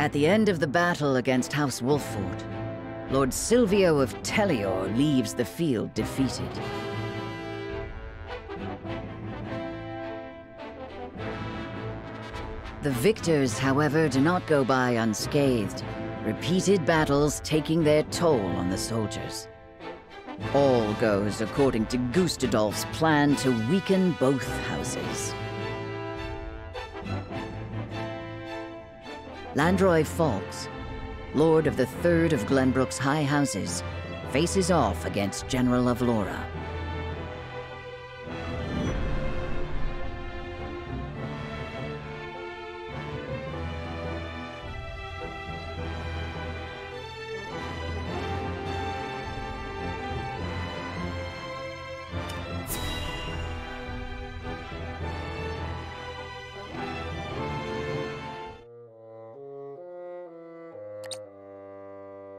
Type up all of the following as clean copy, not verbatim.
At the end of the battle against House Wolfford, Lord Silvio of Tellior leaves the field defeated. The victors, however, do not go by unscathed, repeated battles taking their toll on the soldiers. All goes according to Gustadolf's plan to weaken both houses. Landroy Fawkes, Lord of the Third of Glenbrook's High Houses, faces off against General of Laura.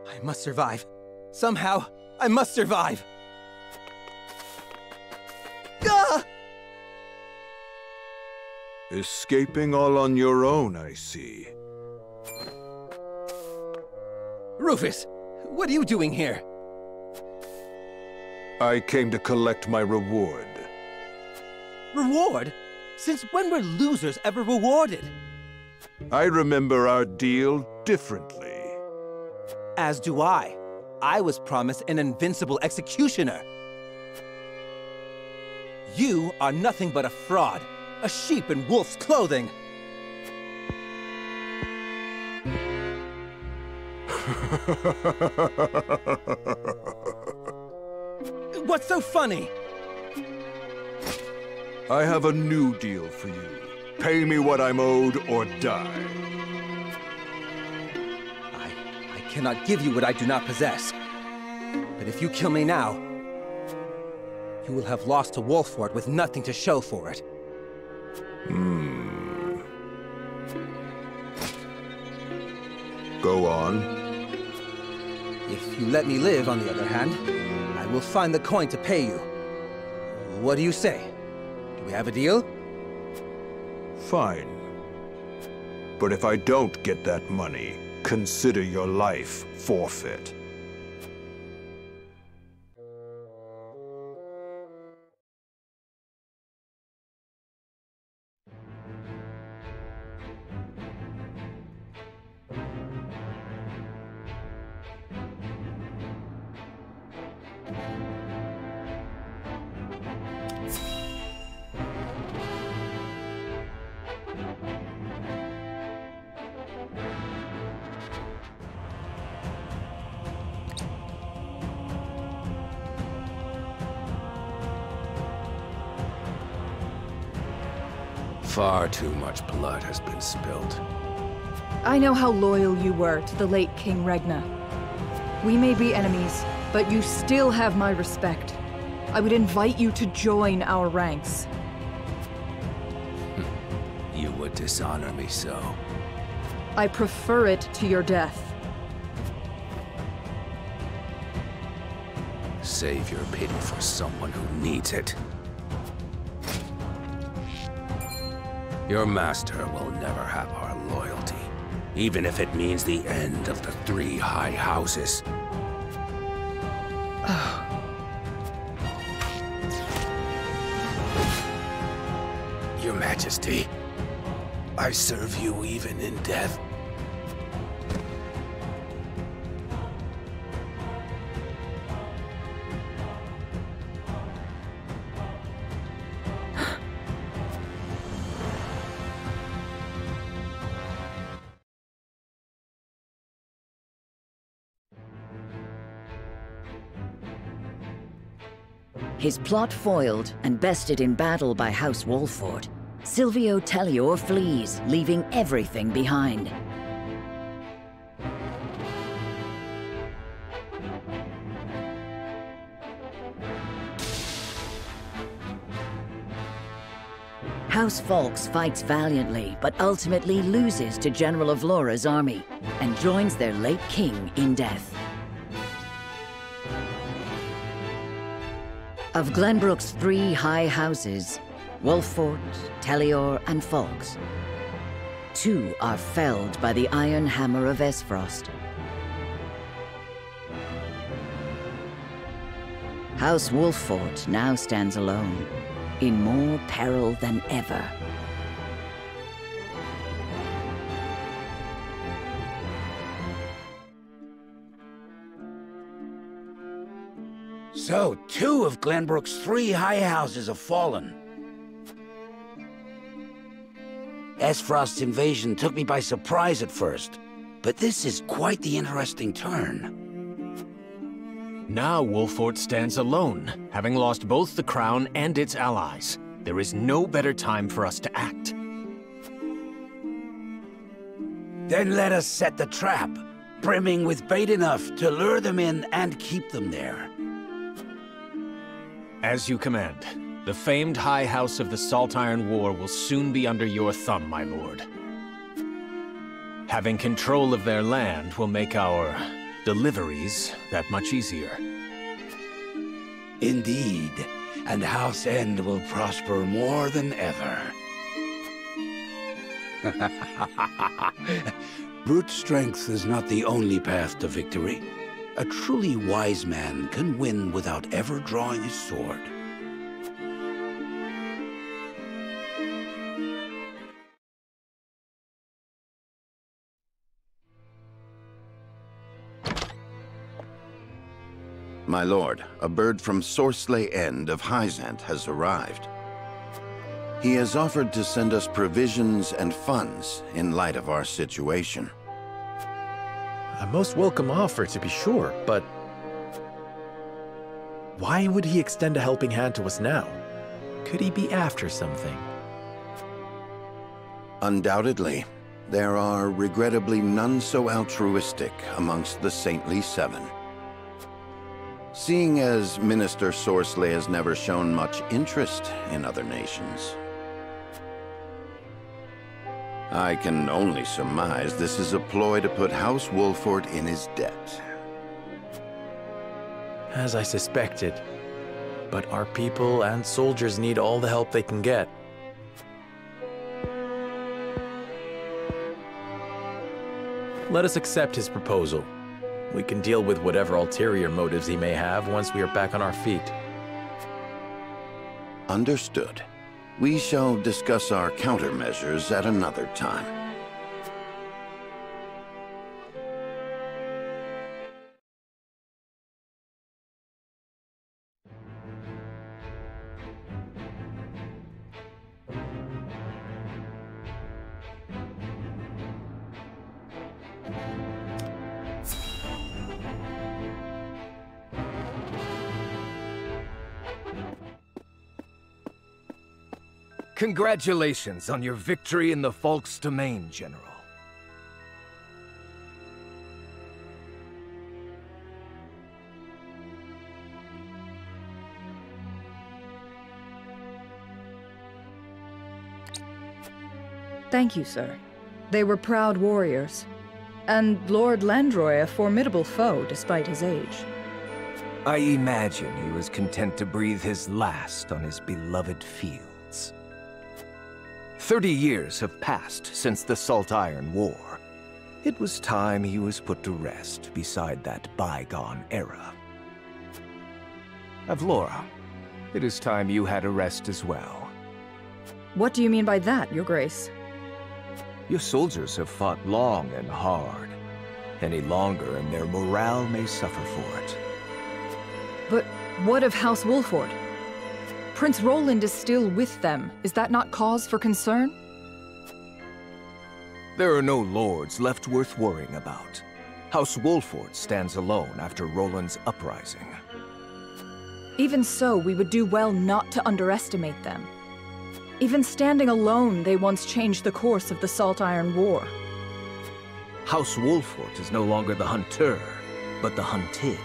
I must survive. Somehow, I must survive! Ah! Escaping all on your own, I see. Rufus, what are you doing here? I came to collect my reward. Reward? Since when were losers ever rewarded? I remember our deal differently. As do I. I was promised an invincible executioner. You are nothing but a fraud, a sheep in wolf's clothing. What's so funny? I have a new deal for you. Pay me what I'm owed or die. I cannot give you what I do not possess. But if you kill me now, you will have lost to Wolfford with nothing to show for it. Go on. If you let me live, on the other hand, I will find the coin to pay you. What do you say? Do we have a deal? Fine. But if I don't get that money, consider your life forfeit. Far too much blood has been spilled. I know how loyal you were to the late King Regna. We may be enemies, but you still have my respect. I would invite you to join our ranks. You would dishonor me so. I prefer it to your death. Save your pity for someone who needs it. Your master will never have our loyalty, even if it means the end of the three high houses. Your Majesty, I serve you even in death. His plot foiled and bested in battle by House Wolfford, Silvio Tellior flees, leaving everything behind. House Fawkes fights valiantly, but ultimately loses to General of Laura's army, and joins their late king in death. Of Glenbrook's three high houses, Wolfford, Tellior, and Fawkes, Two are felled by the iron hammer of Esfrost. House Wolffort now stands alone, in more peril than ever. So, 2 of Glenbrook's 3 high houses have fallen. Esfrost's invasion took me by surprise at first, but this is quite the interesting turn. Now Wolffort stands alone, having lost both the crown and its allies. There is no better time for us to act. Then let us set the trap, brimming with bait enough to lure them in and keep them there. As you command. The famed High House of the Salt Iron War will soon be under your thumb, my lord. Having control of their land will make our deliveries that much easier. Indeed, and House End will prosper more than ever. Brute strength is not the only path to victory. A truly wise man can win without ever drawing his sword. My lord, a bird from Sorsley End of Hyzant has arrived. He has offered to send us provisions and funds in light of our situation. A most welcome offer, to be sure, but why would he extend a helping hand to us now? Could he be after something? Undoubtedly, there are regrettably none so altruistic amongst the Saintly Seven. Seeing as Minister Sorsley has never shown much interest in other nations, I can only surmise this is a ploy to put House Wolffort in his debt. As I suspected. But our people and soldiers need all the help they can get. Let us accept his proposal. We can deal with whatever ulterior motives he may have once we are back on our feet. Understood. We shall discuss our countermeasures at another time. Congratulations on your victory in the Falk's domain, General. Thank you, sir. They were proud warriors. And Lord Landroy a formidable foe despite his age. I imagine he was content to breathe his last on his beloved fields. 30 years have passed since the Salt Iron War. It was time he was put to rest beside that bygone era. Avlora, it is time you had a rest as well. What do you mean by that, Your Grace? Your soldiers have fought long and hard. Any longer and their morale may suffer for it. But what of House Wolffort? Prince Roland is still with them. Is that not cause for concern? There are no lords left worth worrying about. House Wolffort stands alone after Roland's uprising. Even so, we would do well not to underestimate them. Even standing alone, they once changed the course of the Salt Iron War. House Wolffort is no longer the hunter, but the hunted.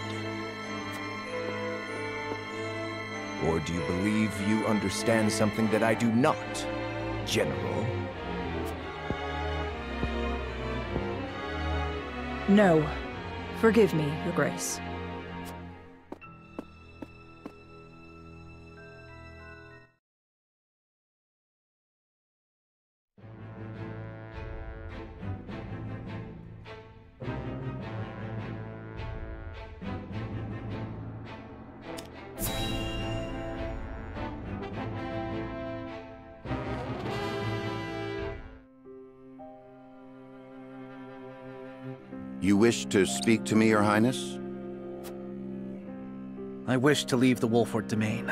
Or do you believe you understand something that I do not, General? No. Forgive me, Your Grace. You wish to speak to me, Your Highness? I wish to leave the Wolfort domain.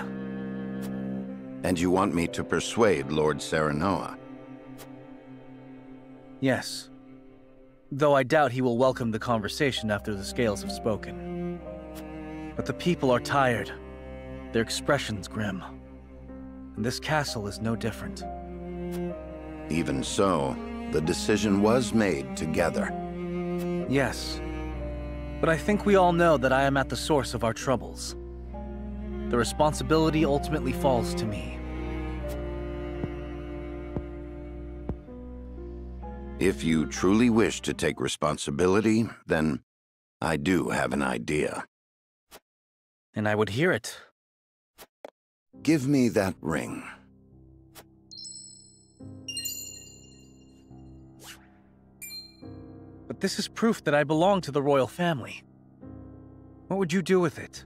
And you want me to persuade Lord Serenoa? Yes. Though I doubt he will welcome the conversation after the scales have spoken. But the people are tired. Their expressions grim. And this castle is no different. Even so, the decision was made together. Yes. But I think we all know that I am at the source of our troubles. The responsibility ultimately falls to me. If you truly wish to take responsibility, then I do have an idea. And I would hear it. Give me that ring. But this is proof that I belong to the royal family. What would you do with it?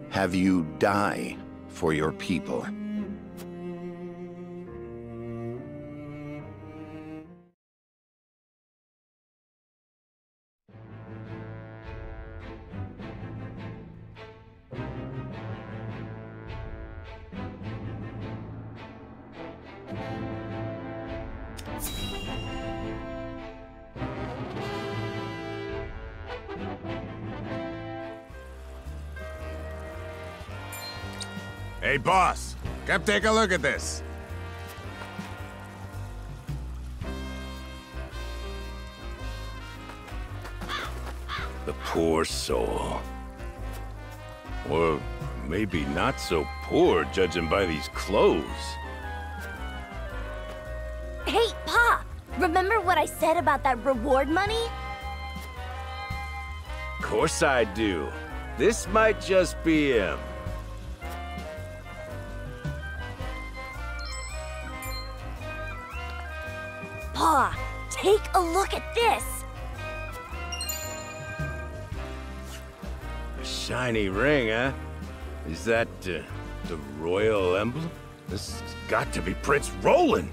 Have you die for your people. Hey, boss! Come take a look at this! The poor soul. Or maybe not so poor, judging by these clothes. Hey, Pa! Remember what I said about that reward money? Of course I do. This might just be him. Pa, take a look at this! A shiny ring, huh? Is that, the royal emblem? This has got to be Prince Roland!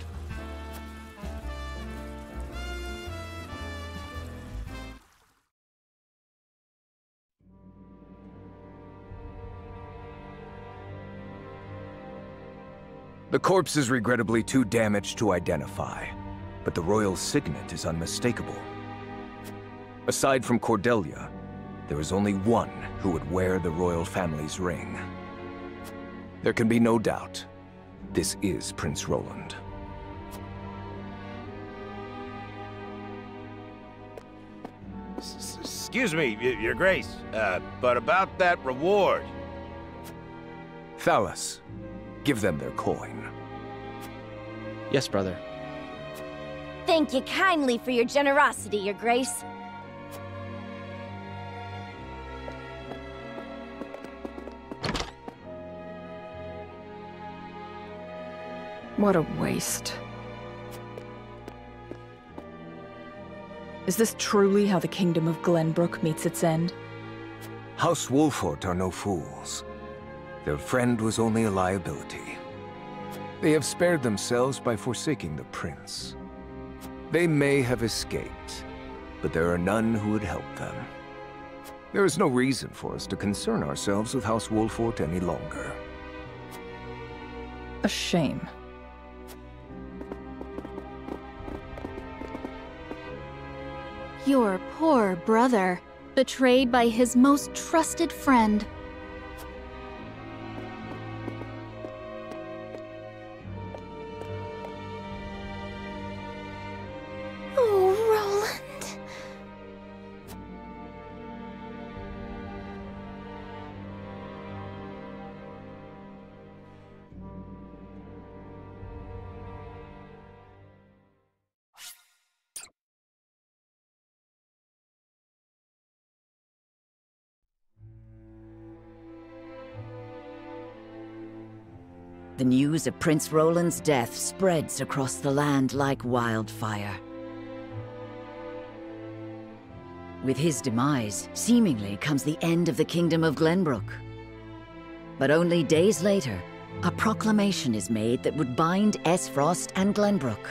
The corpse is regrettably too damaged to identify, but the royal signet is unmistakable. Aside from Cordelia, there is only one who would wear the royal family's ring. There can be no doubt, this is Prince Roland. Excuse me, Your Grace, but about that reward. Thalas, give them their coin. Yes, brother. Thank you kindly for your generosity, Your Grace. What a waste. Is this truly how the Kingdom of Glenbrook meets its end? House Wolfort are no fools. Their friend was only a liability. They have spared themselves by forsaking the prince. They may have escaped, but there are none who would help them. There is no reason for us to concern ourselves with House Wolfort any longer. A shame. Your poor brother, betrayed by his most trusted friend. Oh, Roland. The news of Prince Roland's death spreads across the land like wildfire. With his demise, seemingly comes the end of the Kingdom of Glenbrook. But only days later, a proclamation is made that would bind Esfrost and Glenbrook.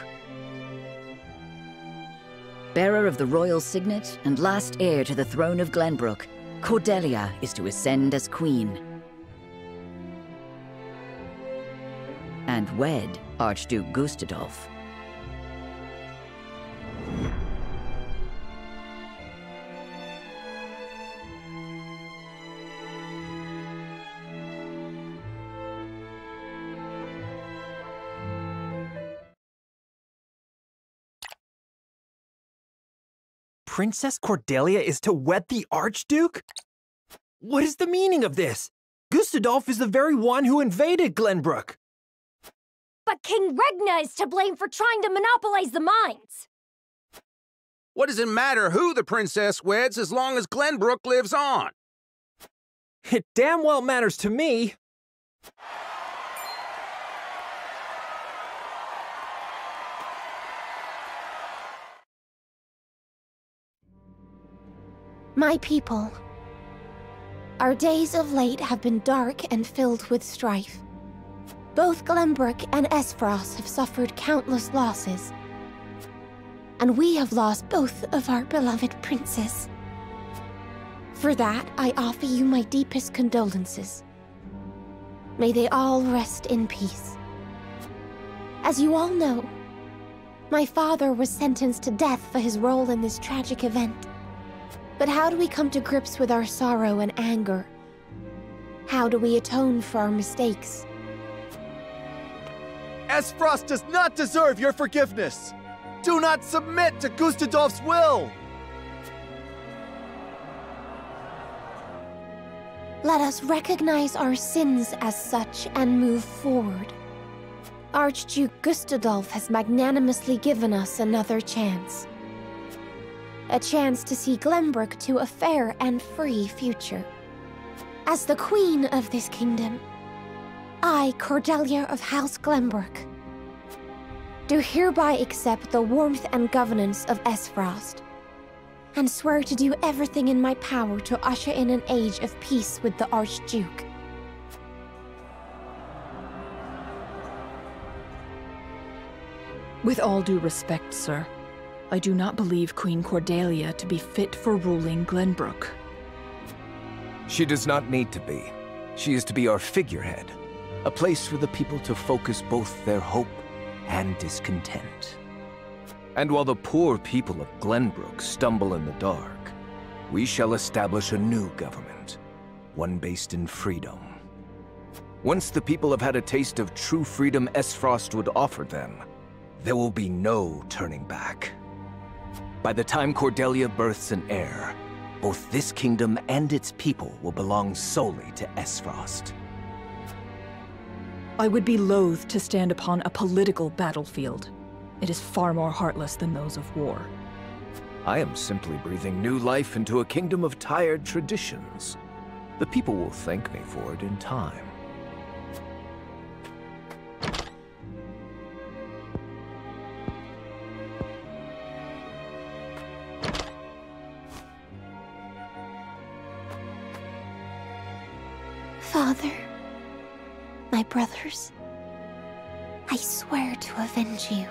Bearer of the royal signet and last heir to the throne of Glenbrook, Cordelia is to ascend as queen and wed Archduke Gustadolf. Princess Cordelia is to wed the Archduke? What is the meaning of this? Gustadolf is the very one who invaded Glenbrook. But King Regna is to blame for trying to monopolize the mines. What does it matter who the princess weds as long as Glenbrook lives on? It damn well matters to me. My people, our days of late have been dark and filled with strife. Both Glenbrook and Esfrost have suffered countless losses, and we have lost both of our beloved princes. For that, I offer you my deepest condolences. May they all rest in peace. As you all know, my father was sentenced to death for his role in this tragic event. But how do we come to grips with our sorrow and anger? How do we atone for our mistakes? Esfrost does not deserve your forgiveness! Do not submit to Gustadolf's will! Let us recognize our sins as such and move forward. Archduke Gustadolf has magnanimously given us another chance. A chance to see Glenbrook to a fair and free future. As the queen of this kingdom, I, Cordelia of House Glenbrook, do hereby accept the warmth and governance of Esfrost, and swear to do everything in my power to usher in an age of peace with the Archduke. With all due respect, sir, I do not believe Queen Cordelia to be fit for ruling Glenbrook. She does not need to be. She is to be our figurehead, a place for the people to focus both their hope and discontent. And while the poor people of Glenbrook stumble in the dark, we shall establish a new government, one based in freedom. Once the people have had a taste of true freedom Esfrost would offer them, there will be no turning back. By the time Cordelia births an heir, both this kingdom and its people will belong solely to Esfrost. I would be loath to stand upon a political battlefield. It is far more heartless than those of war. I am simply breathing new life into a kingdom of tired traditions. The people will thank me for it in time. Father, my brothers, I swear to avenge you.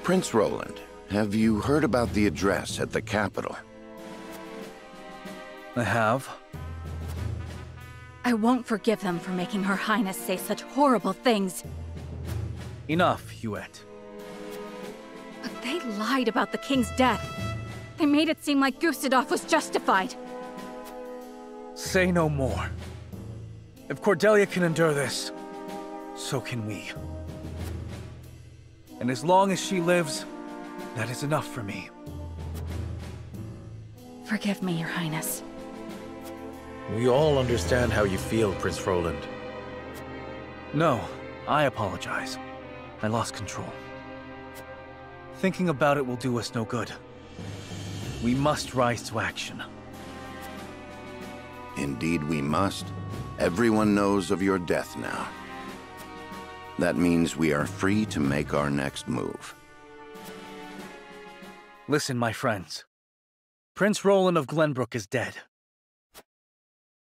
Prince Roland, have you heard about the address at the capital? I have. I won't forgive them for making Her Highness say such horrible things. Enough, Ch8. But they lied about the king's death. They made it seem like Gustadolf was justified. Say no more. If Cordelia can endure this, so can we. And as long as she lives, that is enough for me. Forgive me, Your Highness. We all understand how you feel, Prince Roland. No, I apologize. I lost control. Thinking about it will do us no good. We must rise to action. Indeed we must. Everyone knows of your death now. That means we are free to make our next move. Listen, my friends. Prince Roland of Glenbrook is dead.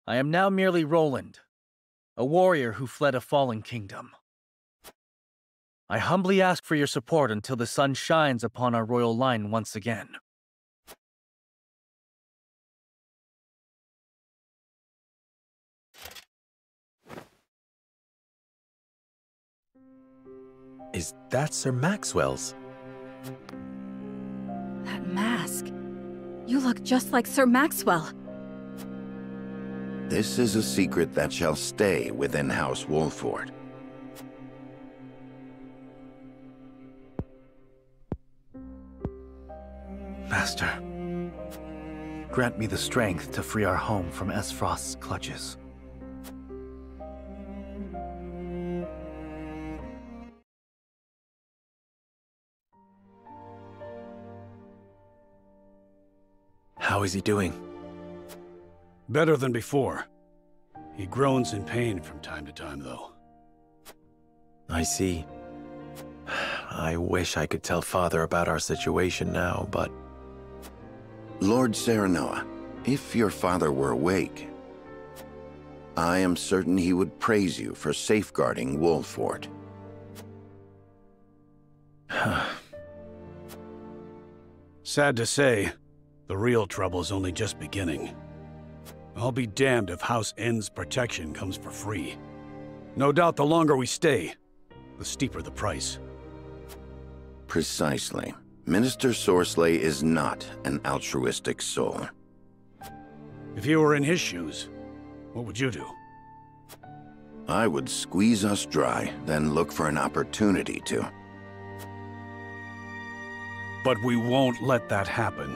I am now merely Roland, a warrior who fled a fallen kingdom. I humbly ask for your support until the sun shines upon our royal line once again. Is that Sir Maxwell's? That mask. You look just like Sir Maxwell. This is a secret that shall stay within House Wolford. Master, grant me the strength to free our home from Esfrost's clutches. How is he doing? Better than before. He groans in pain from time to time, though. I see. I wish I could tell Father about our situation now, but... Lord Serenoa, if your father were awake, I am certain he would praise you for safeguarding Wolford. Sad to say, the real trouble is only just beginning. I'll be damned if House N's protection comes for free. No doubt the longer we stay, the steeper the price. Precisely. Minister Sorsley is not an altruistic soul. If you were in his shoes, what would you do? I would squeeze us dry, then look for an opportunity to. But we won't let that happen.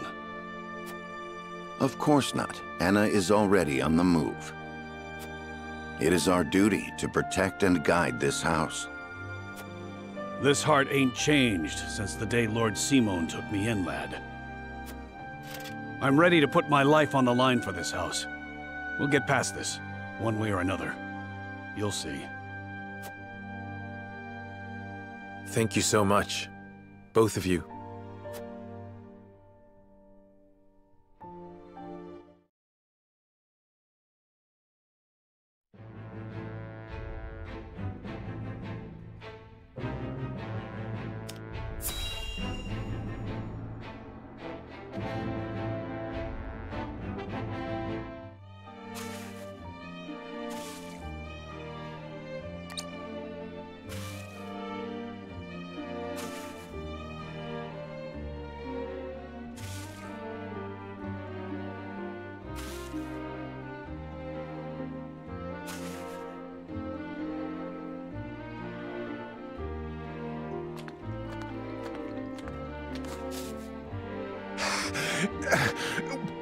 Of course not. Anna is already on the move. It is our duty to protect and guide this house. This heart ain't changed since the day Lord Simon took me in, lad. I'm ready to put my life on the line for this house. We'll get past this, one way or another. You'll see. Thank you so much, both of you.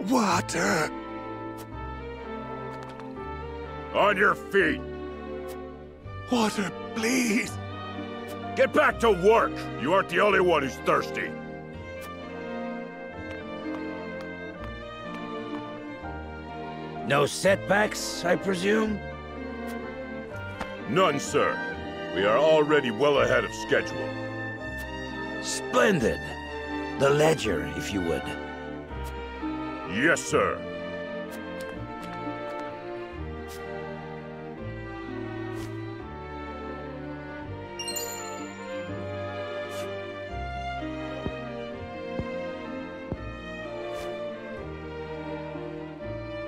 Water! On your feet! Water, please! Get back to work! You aren't the only one who's thirsty. No setbacks, I presume? None, sir. We are already well ahead of schedule. Splendid. The ledger, if you would. Yes, sir.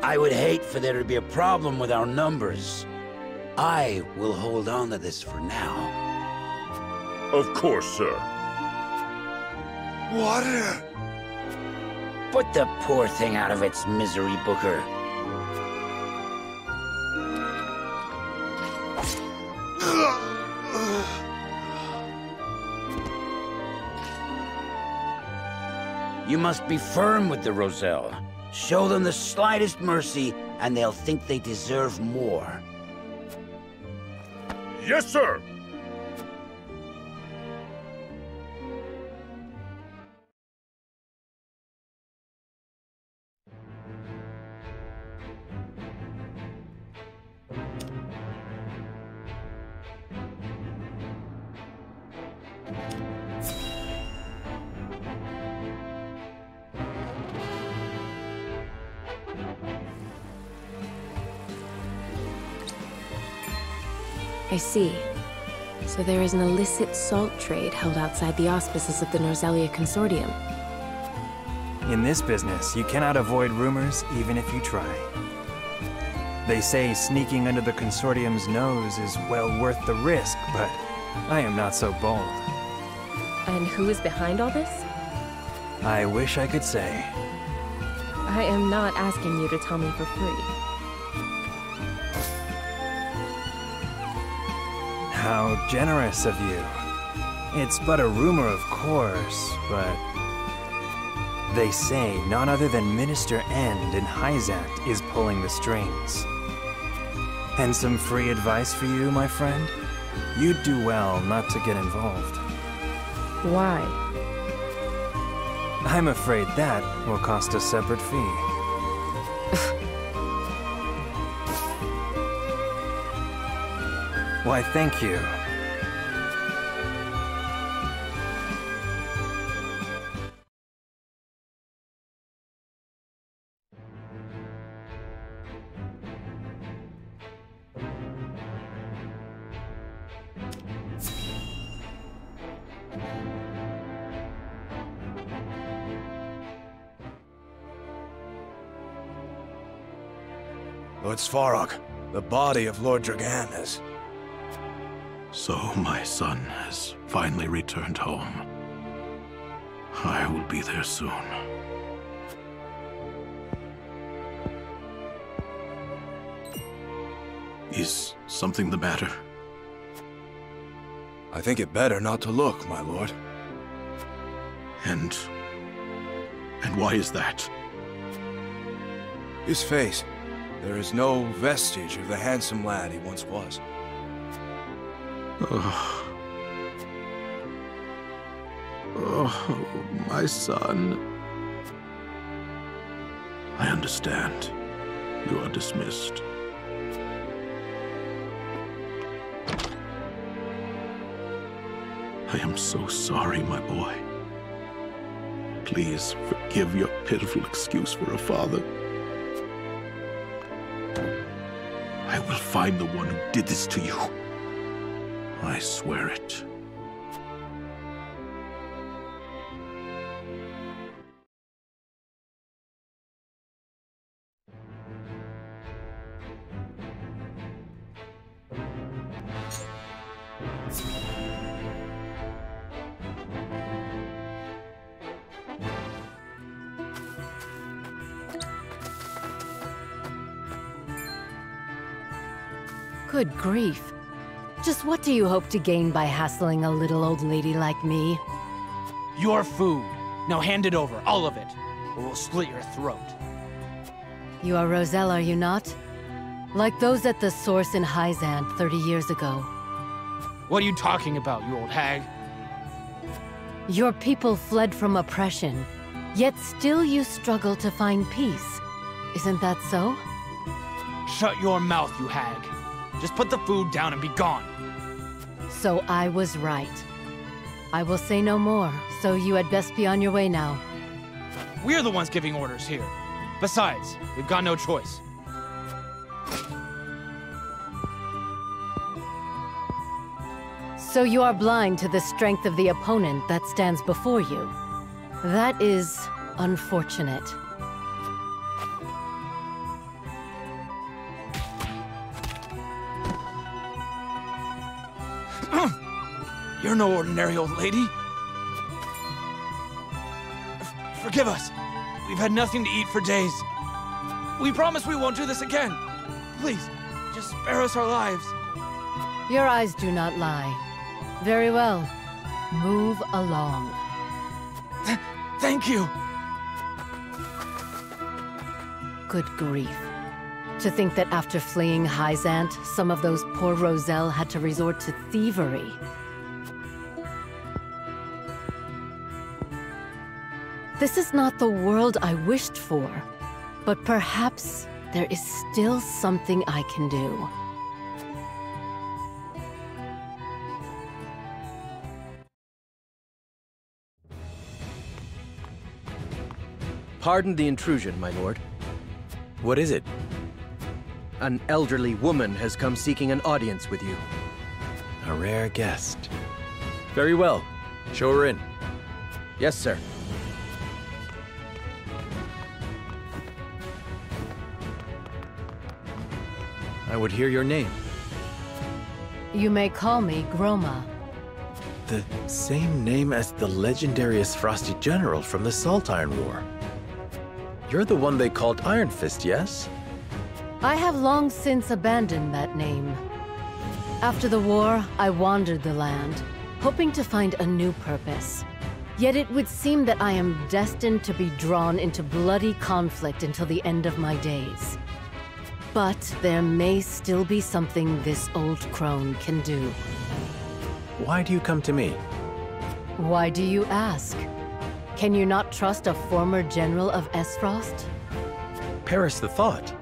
I would hate for there to be a problem with our numbers. I will hold on to this for now. Of course, sir. Water! Put the poor thing out of its misery, Booker. You must be firm with the Roselle. Show them the slightest mercy, and they'll think they deserve more. Yes, sir! I see. So there is an illicit salt trade held outside the auspices of the Norzelia Consortium. In this business, you cannot avoid rumors even if you try. They say sneaking under the Consortium's nose is well worth the risk, but I am not so bold. And who is behind all this? I wish I could say. I am not asking you to tell me for free. How generous of you. It's but a rumor, of course, but... They say none other than Minister End in Hyzant is pulling the strings. And some free advice for you, my friend? You'd do well not to get involved. Why? I'm afraid that will cost a separate fee. Why, thank you. Lord Svarog, the body of Lord Dragan is... So my son has finally returned home. I will be there soon. Is something the matter? I think it better not to look, my lord. And why is that? His face. There is no vestige of the handsome lad he once was. Oh, my son. I understand. You are dismissed. I am so sorry, my boy. Please forgive your pitiful excuse for a father. I will find the one who did this to you. I swear it. Good grief. Just what do you hope to gain by hassling a little old lady like me? Your food. Now hand it over, all of it, or we'll split your throat. You are Roselle, are you not? Like those at the source in Hyzant 30 years ago. What are you talking about, you old hag? Your people fled from oppression, yet still you struggle to find peace. Isn't that so? Shut your mouth, you hag. Just put the food down and be gone. So I was right. I will say no more, so you had best be on your way now. We're the ones giving orders here. Besides, we've got no choice. So you are blind to the strength of the opponent that stands before you. That is unfortunate. You're no ordinary old lady. Forgive us. We've had nothing to eat for days. We promise we won't do this again. Please, just spare us our lives. Your eyes do not lie. Very well. Move along. Thank you. Good grief. To think that after fleeing Hyzant, some of those poor Roselle had to resort to thievery. This is not the world I wished for, but perhaps there is still something I can do. Pardon the intrusion, my lord. What is it? An elderly woman has come seeking an audience with you. A rare guest. Very well. Show her in. Yes, sir. I would hear your name. You may call me Groma. The same name as the legendary Frosty General from the Salt Iron War. You're the one they called Iron Fist, yes? I have long since abandoned that name. After the war, I wandered the land, hoping to find a new purpose. Yet it would seem that I am destined to be drawn into bloody conflict until the end of my days. But there may still be something this old crone can do. Why do you come to me? Why do you ask? Can you not trust a former general of Esfrost? Perish the thought.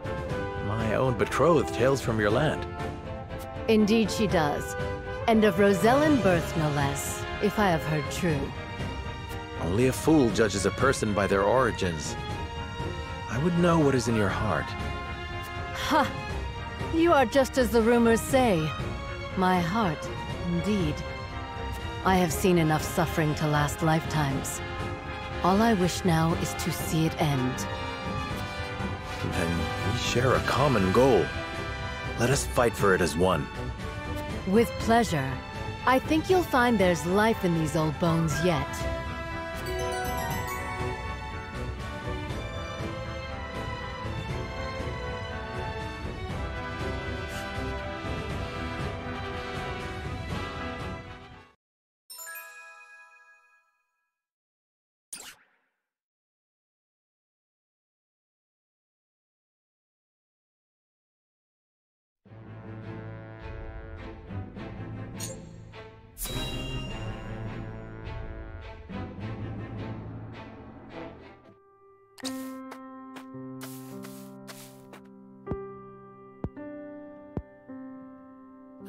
My own betrothed hails from your land. Indeed she does. And of Rosellan birth, no less, if I have heard true. Only a fool judges a person by their origins. I would know what is in your heart. Ha! You are just as the rumors say. My heart, indeed. I have seen enough suffering to last lifetimes. All I wish now is to see it end. Then we share a common goal. Let us fight for it as one. With pleasure. I think you'll find there's life in these old bones yet.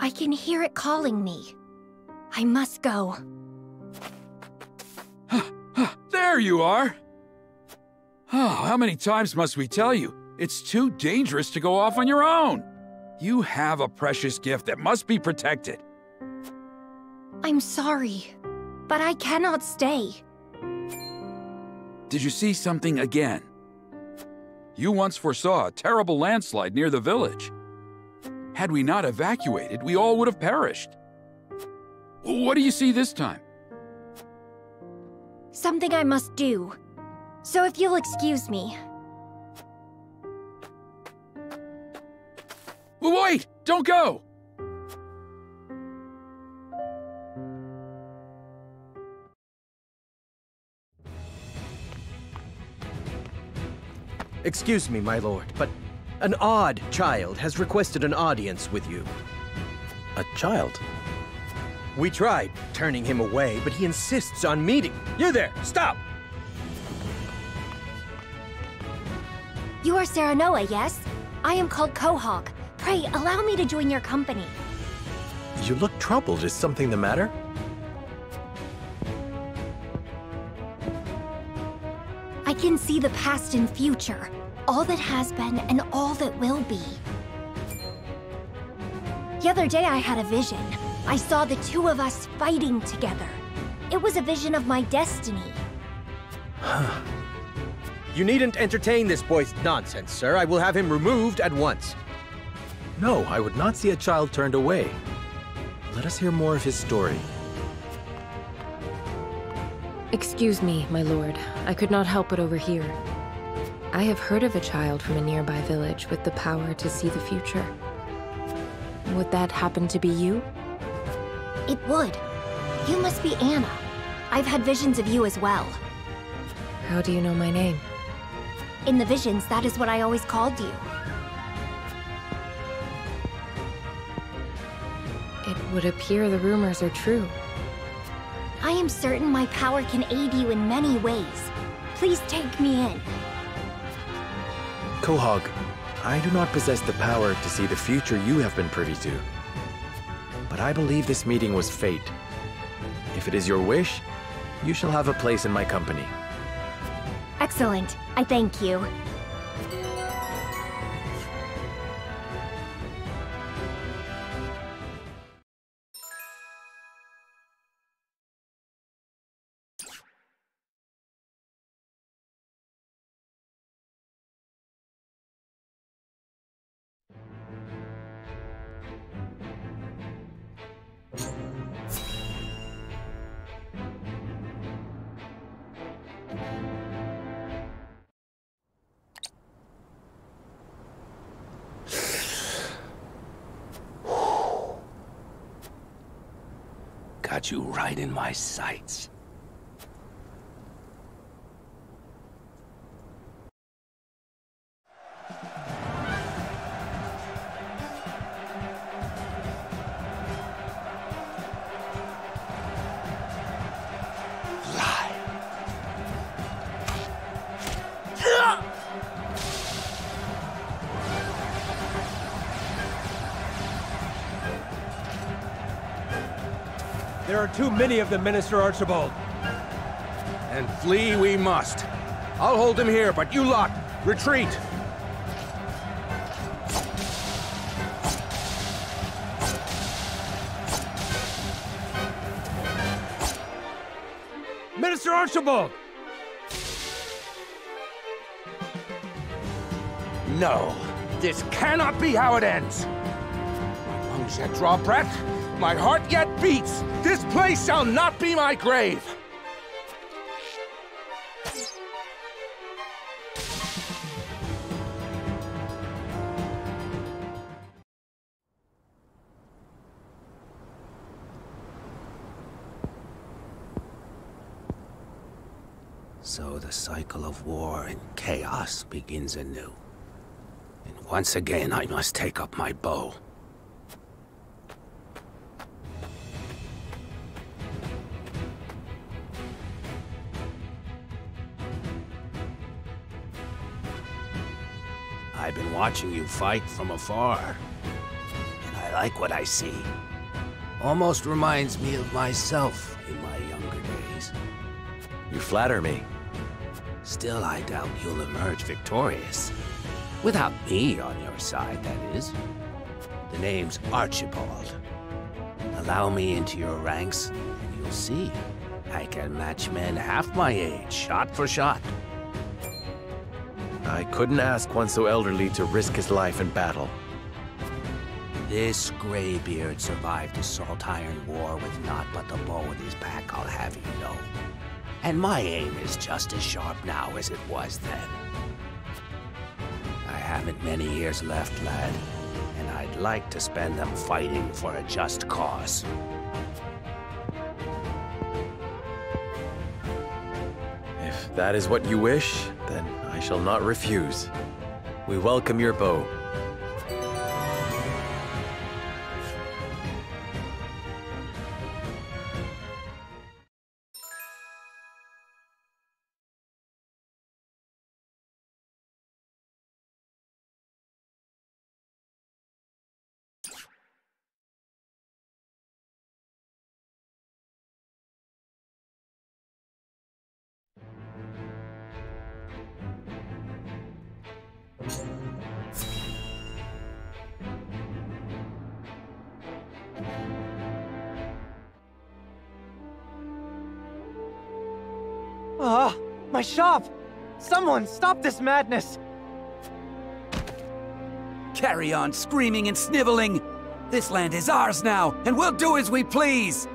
I can hear it calling me. I must go. There you are! Oh, how many times must we tell you? It's too dangerous to go off on your own. You have a precious gift that must be protected. I'm sorry, but I cannot stay. Did you see something again? You once foresaw a terrible landslide near the village. Had we not evacuated, we all would have perished. What do you see this time? Something I must do. So if you'll excuse me. Wait! Don't go! Excuse me, my lord, but an odd child has requested an audience with you. A child? We tried turning him away, but he insists on meeting. You there, stop! You are Serenoa, yes? I am called Quahog. Pray, allow me to join your company. You look troubled. Is something the matter? I can see the past and future. All that has been and all that will be. The other day I had a vision. I saw the two of us fighting together. It was a vision of my destiny. You needn't entertain this boy's nonsense, sir. I will have him removed at once. No, I would not see a child turned away. Let us hear more of his story. Excuse me, my lord. I could not help but overhear. I have heard of a child from a nearby village with the power to see the future. Would that happen to be you? It would. You must be Anna. I've had visions of you as well. How do you know my name? In the visions, that is what I always called you. It would appear the rumors are true. I am certain my power can aid you in many ways. Please take me in. Quahog, I do not possess the power to see the future you have been privy to. But I believe this meeting was fate. If it is your wish, you shall have a place in my company. Excellent. I thank you. got you right in my sights. There are too many of them, Minister Archibald. And flee we must. I'll hold him here, but you lot, retreat! Minister Archibald! No, this cannot be how it ends. My lungs yet draw breath, my heart yet beats. This place shall not be my grave. So the cycle of war and chaos begins anew. And once again, I must take up my bow. I've been watching you fight from afar, and I like what I see. Almost reminds me of myself in my younger days. You flatter me. Still, I doubt you'll emerge victorious. Without me on your side, that is. The name's Archibald. Allow me into your ranks, and you'll see. I can match men half my age, shot for shot. I couldn't ask one so elderly to risk his life in battle. This graybeard survived a salt-iron war with naught but the bow in his back, I'll have you know. And my aim is just as sharp now as it was then. I haven't many years left, lad, and I'd like to spend them fighting for a just cause. If that is what you wish, then I shall not refuse. We welcome your bow. Ah, my shop! Someone stop this madness! Carry on screaming and sniveling! This land is ours now, and we'll do as we please!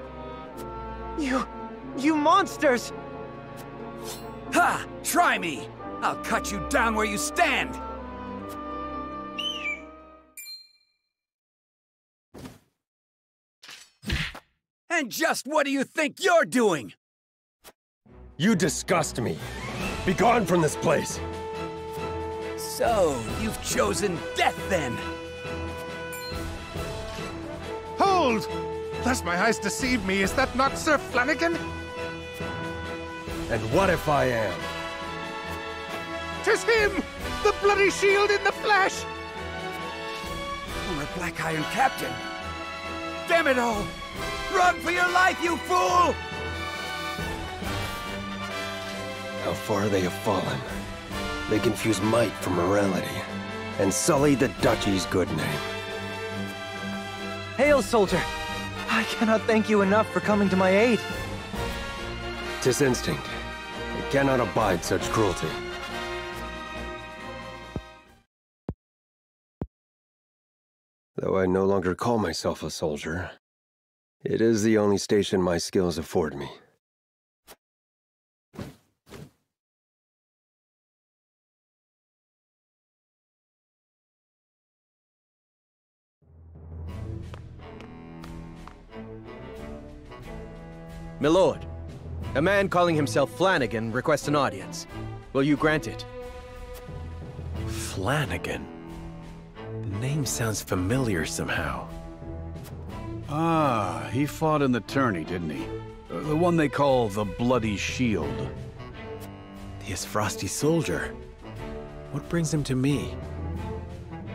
You monsters! Ha! Try me! I'll cut you down where you stand! And just what do you think you're doing? You disgust me. Be gone from this place. So, you've chosen death then? Hold! Lest my eyes deceive me, is that not Sir Flanagan? And what if I am? 'Tis him! The bloody shield in the flesh! Former Black Iron Captain! Damn it all! Run for your life, you fool! How far they have fallen. They confuse might for morality, and sully the duchy's good name. Hail, soldier! I cannot thank you enough for coming to my aid. 'Tis instinct. I cannot abide such cruelty. Though I no longer call myself a soldier, it is the only station my skills afford me. Milord, a man calling himself Flanagan requests an audience. Will you grant it? Flanagan? The name sounds familiar somehow. Ah, he fought in the tourney, didn't he? The one they call the Bloody Shield. The Frosty soldier. What brings him to me?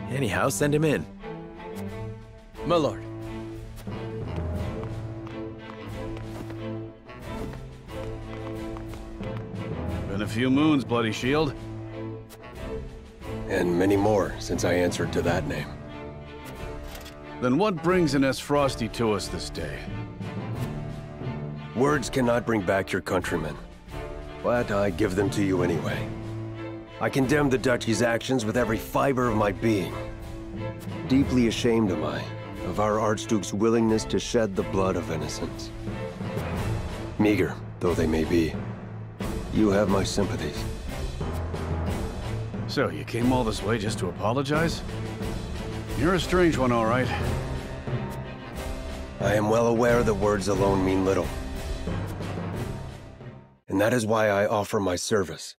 Anyhow, send him in. My lord. Been a few moons, Bloody Shield. And many more since I answered to that name. Then what brings an Frosty to us this day? Words cannot bring back your countrymen, but I give them to you anyway. I condemn the Duchy's actions with every fiber of my being. Deeply ashamed am I of our Archduke's willingness to shed the blood of innocents. Meager though they may be, you have my sympathies. So, you came all this way just to apologize? You're a strange one, all right. I am well aware that words alone mean little. And that is why I offer my service,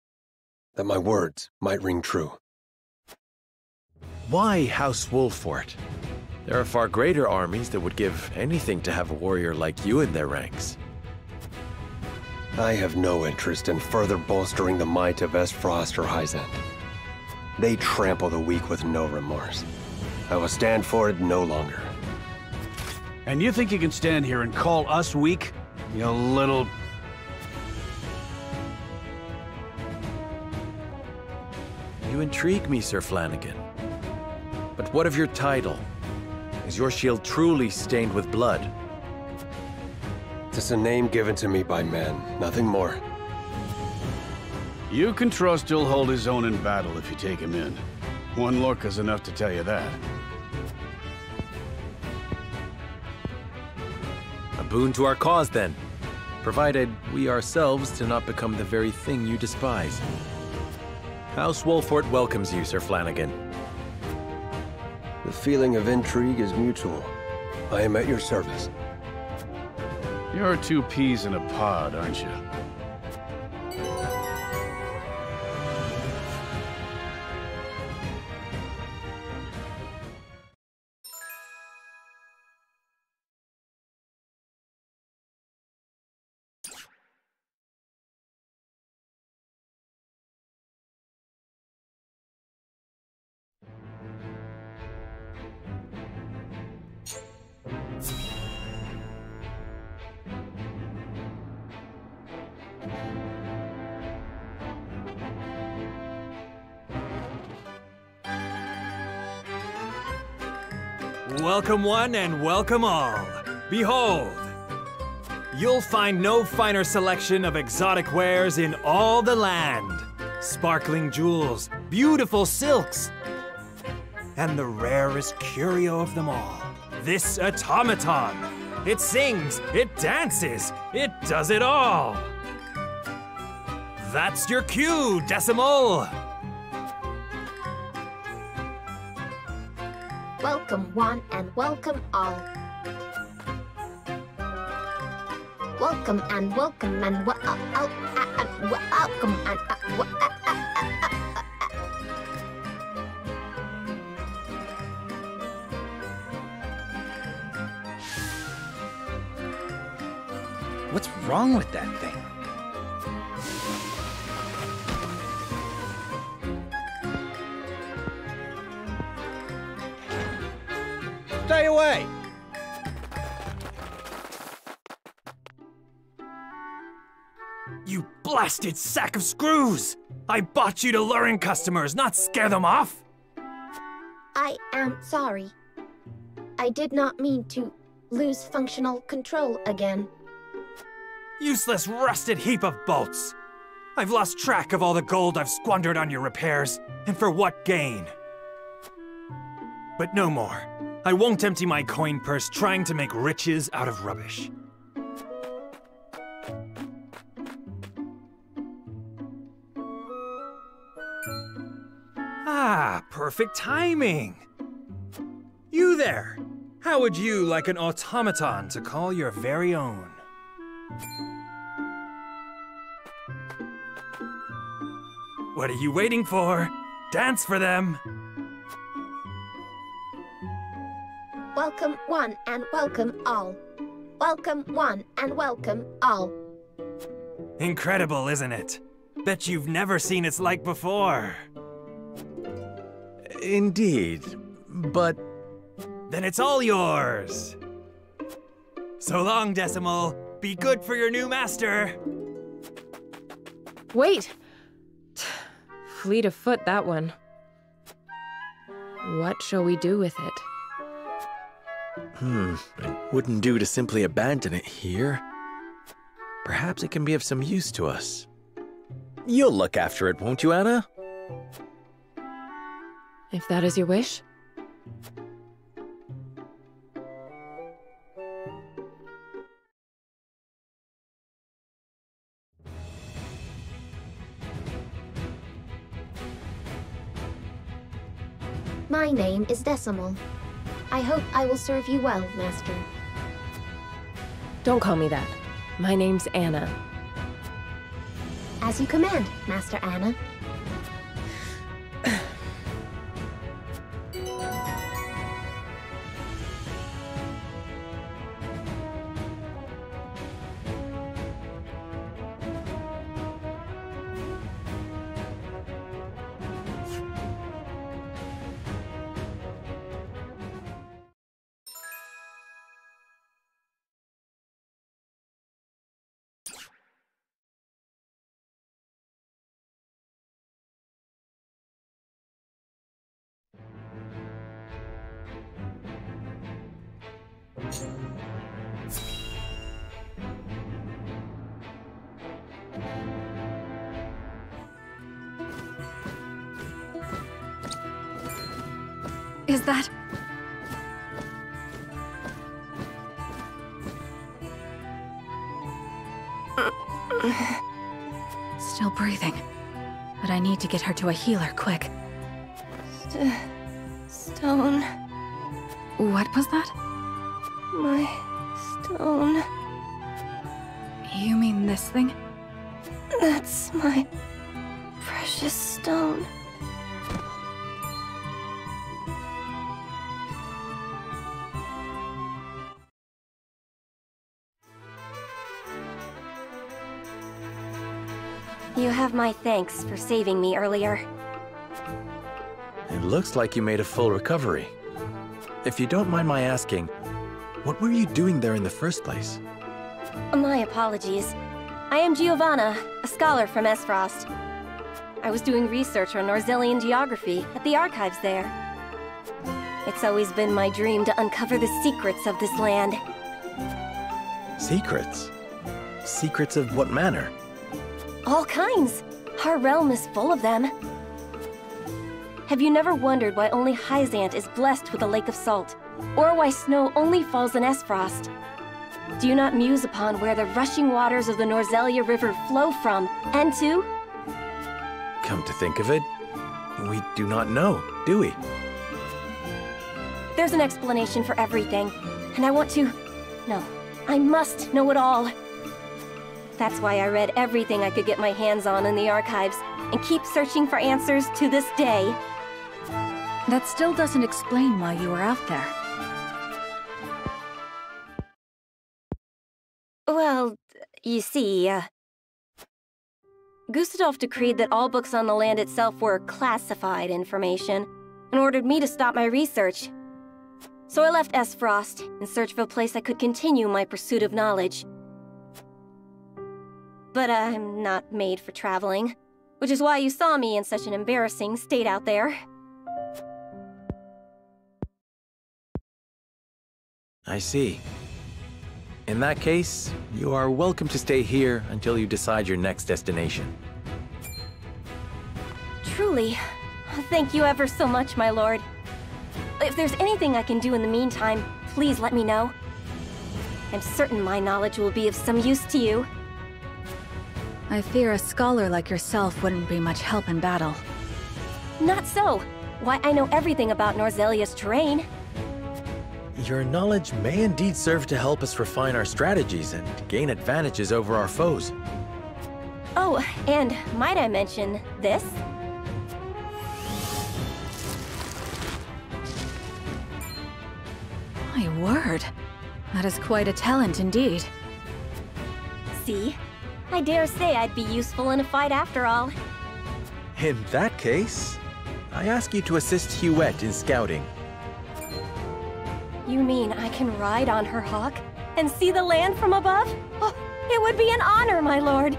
that my words might ring true. Why House Wolfort? There are far greater armies that would give anything to have a warrior like you in their ranks. I have no interest in further bolstering the might of Frost or Hyzant. They trample the weak with no remorse. I will stand for it no longer. And you think you can stand here and call us weak? You little... You intrigue me, Sir Flanagan. But what of your title? Is your shield truly stained with blood? It's a name given to me by men, nothing more. You can trust he'll hold his own in battle if you take him in. One look is enough to tell you that. A boon to our cause, then. Provided we ourselves do not become the very thing you despise. House Wolfort welcomes you, Sir Flanagan. The feeling of intrigue is mutual. I am at your service. You're two peas in a pod, aren't you? Welcome one and welcome all. Behold, you'll find no finer selection of exotic wares in all the land. Sparkling jewels, beautiful silks, and the rarest curio of them all, this automaton. It sings, it dances, it does it all. That's your cue, Decimal. Welcome one and welcome all. Welcome and welcome and welcome and What's wrong with that thing? Stay away! You blasted sack of screws! I bought you to lure in customers, not scare them off! I am sorry. I did not mean to lose functional control again. Useless rusted heap of bolts! I've lost track of all the gold I've squandered on your repairs, and for what gain? But no more. I won't empty my coin purse trying to make riches out of rubbish. Ah, perfect timing! You there! How would you like an automaton to call your very own? What are you waiting for? Dance for them! Welcome one and welcome all. Welcome one and welcome all. Incredible, isn't it? Bet you've never seen its like before. Indeed, but... Then it's all yours! So long, Decimal. Be good for your new master! Wait! Fleet of foot, that one. What shall we do with it? It wouldn't do to simply abandon it here. Perhaps it can be of some use to us. You'll look after it, won't you, Anna? If that is your wish. My name is Decimal. I hope I will serve you well, Master. Don't call me that. My name's Anna. As you command, Master Anna. Is that... Still breathing. But I need to get her to a healer, quick. Stone. What was that? My stone. You mean this thing? That's my precious stone. You have my thanks for saving me earlier. It looks like you made a full recovery. If you don't mind my asking, what were you doing there in the first place? My apologies. I am Giovanna, a scholar from Esfrost. I was doing research on Norzelian geography at the archives there. It's always been my dream to uncover the secrets of this land. Secrets? Secrets of what manner? All kinds. Our realm is full of them. Have you never wondered why only Hyzant is blessed with a lake of salt? Or why snow only falls in Esfrost? Do you not muse upon where the rushing waters of the Norzelia River flow from, and to? Come to think of it, we do not know, do we? There's an explanation for everything, and I want to... No, I must know it all. That's why I read everything I could get my hands on in the archives, and keep searching for answers to this day. That still doesn't explain why you were out there. Well, you see, Gustadolf decreed that all books on the land itself were classified information, and ordered me to stop my research. So I left Esfrost in search of a place I could continue my pursuit of knowledge. But I'm not made for traveling, which is why you saw me in such an embarrassing state out there. I see. In that case, you are welcome to stay here until you decide your next destination. Truly. Thank you ever so much, my lord. If there's anything I can do in the meantime, please let me know. I'm certain my knowledge will be of some use to you. I fear a scholar like yourself wouldn't be much help in battle. Not so. Why, I know everything about Norzelia's terrain. Your knowledge may indeed serve to help us refine our strategies and gain advantages over our foes. Oh, and might I mention this? My word. That is quite a talent indeed. See? I dare say I'd be useful in a fight after all. In that case, I ask you to assist Ch8 in scouting. You mean I can ride on her hawk and see the land from above? Oh, it would be an honor, my lord.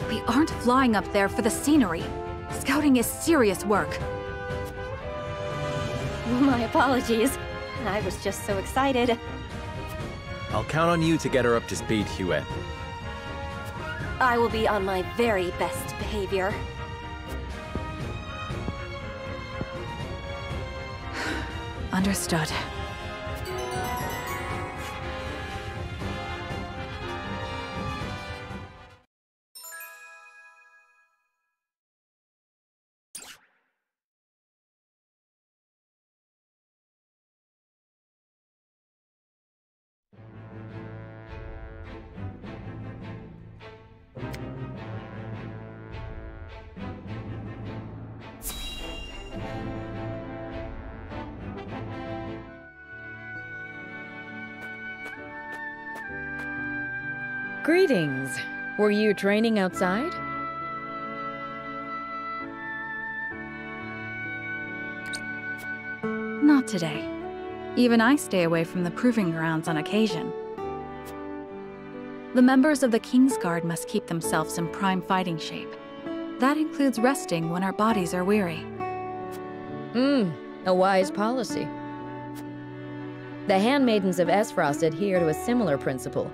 We aren't flying up there for the scenery. Scouting is serious work. My apologies. I was just so excited. I'll count on you to get her up to speed, Ch8. I will be on my very best behavior. Understood. Greetings. Were you training outside? Not today. Even I stay away from the proving grounds on occasion. The members of the King's Guard must keep themselves in prime fighting shape. That includes resting when our bodies are weary. A wise policy. The handmaidens of Esfrost adhere to a similar principle.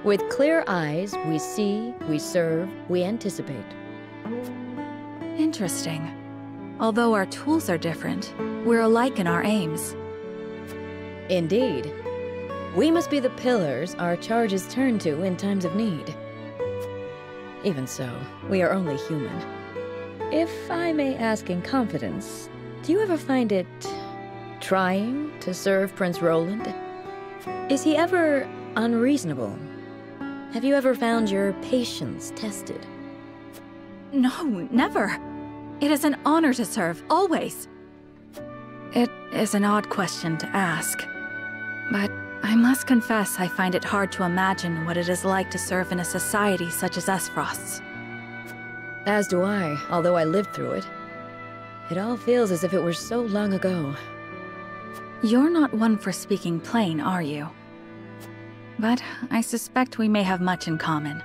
With clear eyes, we see, we serve, we anticipate. Interesting. Although our tools are different, we're alike in our aims. Indeed. We must be the pillars our charges turn to in times of need. Even so, we are only human. If I may ask in confidence, do you ever find it trying to serve Prince Roland? Is he ever unreasonable? Have you ever found your patience tested? No, never. It is an honor to serve, always. It is an odd question to ask, but I must confess I find it hard to imagine what it is like to serve in a society such as Esfrost's. As do I, although I lived through it. It all feels as if it were so long ago. You're not one for speaking plain, are you? But I suspect we may have much in common.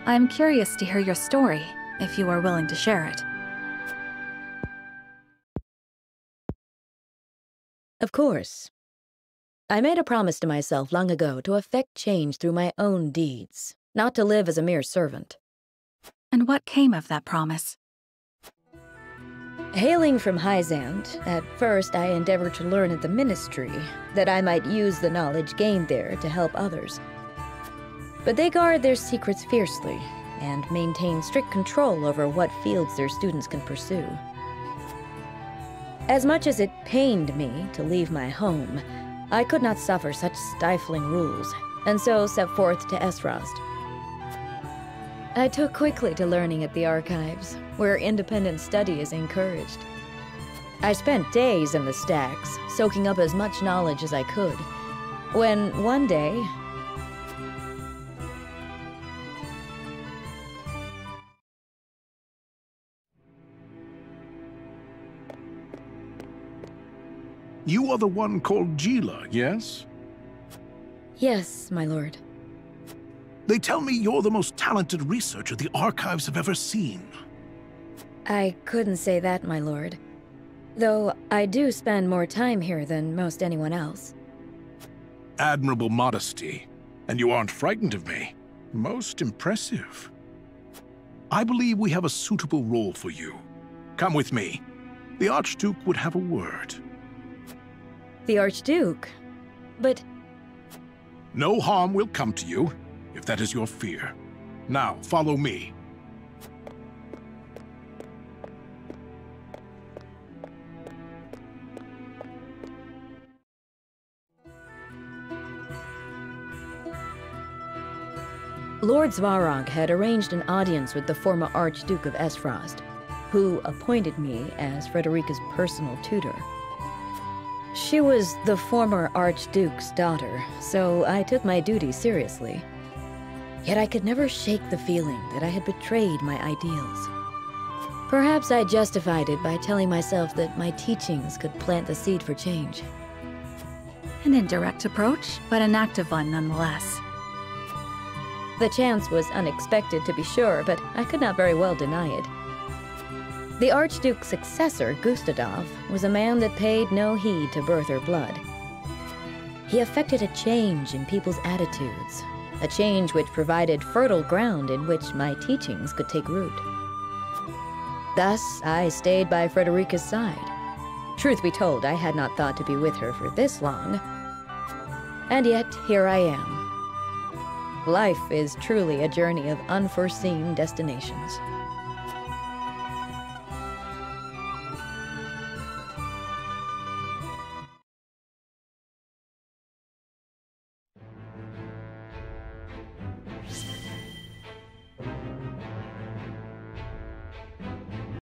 I'm curious to hear your story, if you are willing to share it. Of course. I made a promise to myself long ago to effect change through my own deeds, not to live as a mere servant. And what came of that promise? Hailing from Hyzant, at first I endeavored to learn at the Ministry, that I might use the knowledge gained there to help others. But they guard their secrets fiercely, and maintain strict control over what fields their students can pursue. As much as it pained me to leave my home, I could not suffer such stifling rules, and so set forth to Esfrost. I took quickly to learning at the archives, where independent study is encouraged. I spent days in the stacks, soaking up as much knowledge as I could, when one day... You are the one called Geela, yes? Yes, my lord. They tell me you're the most talented researcher the archives have ever seen. I couldn't say that, my lord. Though I do spend more time here than most anyone else. Admirable modesty. And you aren't frightened of me. Most impressive. I believe we have a suitable role for you. Come with me. The Archduke would have a word. The Archduke? But... No harm will come to you, if that is your fear. Now, follow me. Lord Svarog had arranged an audience with the former Archduke of Esfrost, who appointed me as Frederica's personal tutor. She was the former Archduke's daughter, so I took my duty seriously. Yet I could never shake the feeling that I had betrayed my ideals. Perhaps I justified it by telling myself that my teachings could plant the seed for change. An indirect approach, but an active one nonetheless. The chance was unexpected, to be sure, but I could not very well deny it. The Archduke's successor, Gustadov, was a man that paid no heed to birth or blood. He effected a change in people's attitudes, a change which provided fertile ground in which my teachings could take root. Thus, I stayed by Frederica's side. Truth be told, I had not thought to be with her for this long. And yet, here I am. Life is truly a journey of unforeseen destinations.